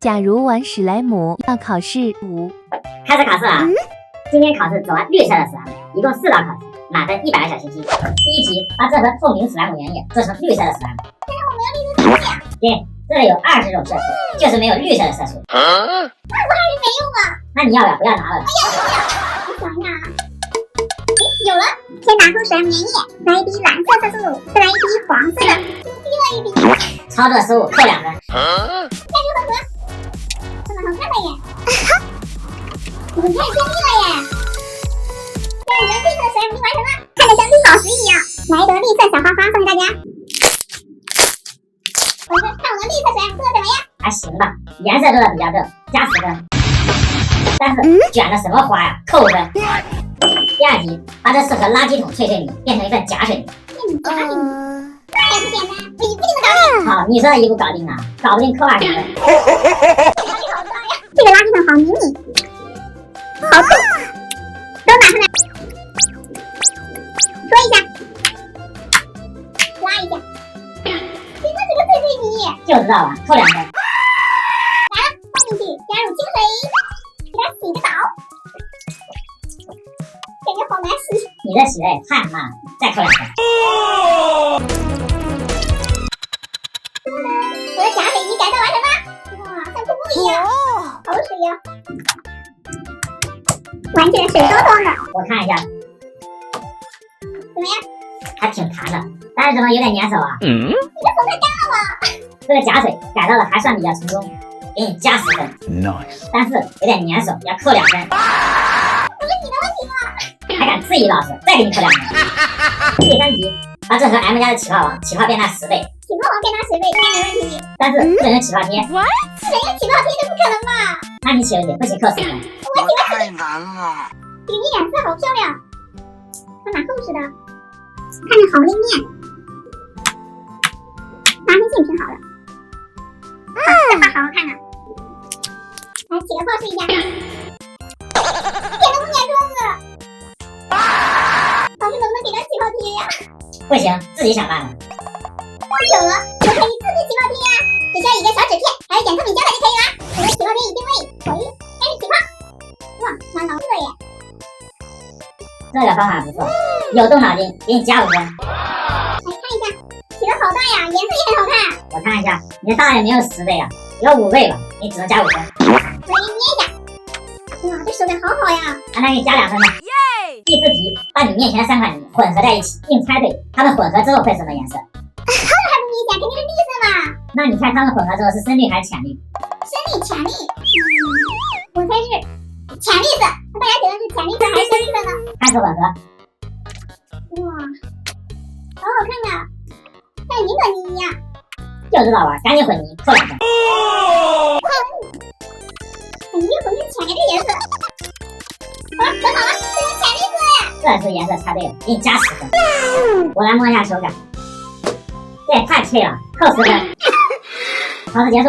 假如玩史莱姆要考试5，开始考试了。今天考试走完绿色的史莱姆，一共4道考试，满分100个小星星。第一题，把这盒透明史莱姆原液做成绿色的史莱姆。但是我没有绿色东西啊。对，这里有20种色素，就是没有绿色的色素。那我还是没用啊。那你要不要？不要拿了。我想一下啊。有了，先拿出史莱姆原液，来一滴蓝色色素，再来一滴黄色的，滴了一滴。操作失误扣2分。感觉很合，真的好看的耶。我们开始建立了耶。第二轮绿色史莱姆就完成了，看着像绿宝石一样。来一朵绿色小花花送给大家。我们看我们绿色史莱姆做的怎么样？还行吧，颜色做的比较正，加10分。但是卷的什么花呀，扣分。第二题，把这4盒垃圾桶碎碎泥变成一份假水泥。假水泥，那也不简单，我一步就能搞定。好，你说的一步搞定了，搞不定扣20分。好大呀！这个垃圾桶好迷你，好酷，都拿出来，说一下，拉一下，真的是个碎碎泥。就知道了，扣2分。来了，放进去，加入清水，给它洗个澡，感觉好难洗。你这洗的也太慢了，再扣2分。我的假水泥改造完成了，哇，像瀑布一样，好水呀！玩起来水汪汪的，我看一下，怎么样？还挺弹的，但是怎么有点粘手啊？你的手太干了吧？这个假水改造的还算比较成功，给你加10分。Nice。但是有点粘手，要扣2分。不是你的问题吗？还敢质疑老师，再给你扣2分。第3题，把这盒 M 家的起泡王起泡变大10倍，起泡王变大10倍应该没问题。但是不能用起泡贴。是人用起泡贴这不可能吧？那你起了点，不行扣10分。我起了，太难了。这个颜色好漂亮，它蛮厚实的，看着好灵验。拿黑镜挺好的，这画好好看啊！来起个泡试一下，一点都不粘桌子。老师能不能给它起泡贴呀？不行，自己想办法。有了，我可以自制起泡贴呀！只需要一个小纸片，还有点透明胶带就可以了。我的起泡贴已经位，手一开始起泡。哇，蛮牢固的耶！这个方法不错，有动脑筋，给你加5分。来看一下，起的好大呀，颜色也很好看。我看一下，你的大也没有10倍啊，有5倍吧，你只能加5分。我给你捏一下。哇，这手感好好呀！那给你加2分吧。第4题，把你面前的3款泥混合在一起，并猜对它们混合之后会什么颜色。这还不明显，肯定是绿色嘛。那你猜它们混合之后是深绿还是浅绿？深绿、浅绿，我猜是浅绿色。那大家觉得是浅绿色还是深绿色呢？开始混合。哇，好好看呀，像银粉泥一样。就知道玩，赶紧混泥，扣2分。感觉越混越浅呀，这颜色。好了，混好了，这是浅绿色呀。这次颜色猜对了，给你加10分。我来摸一下手感，这也太脆了，扣10分。考试结束。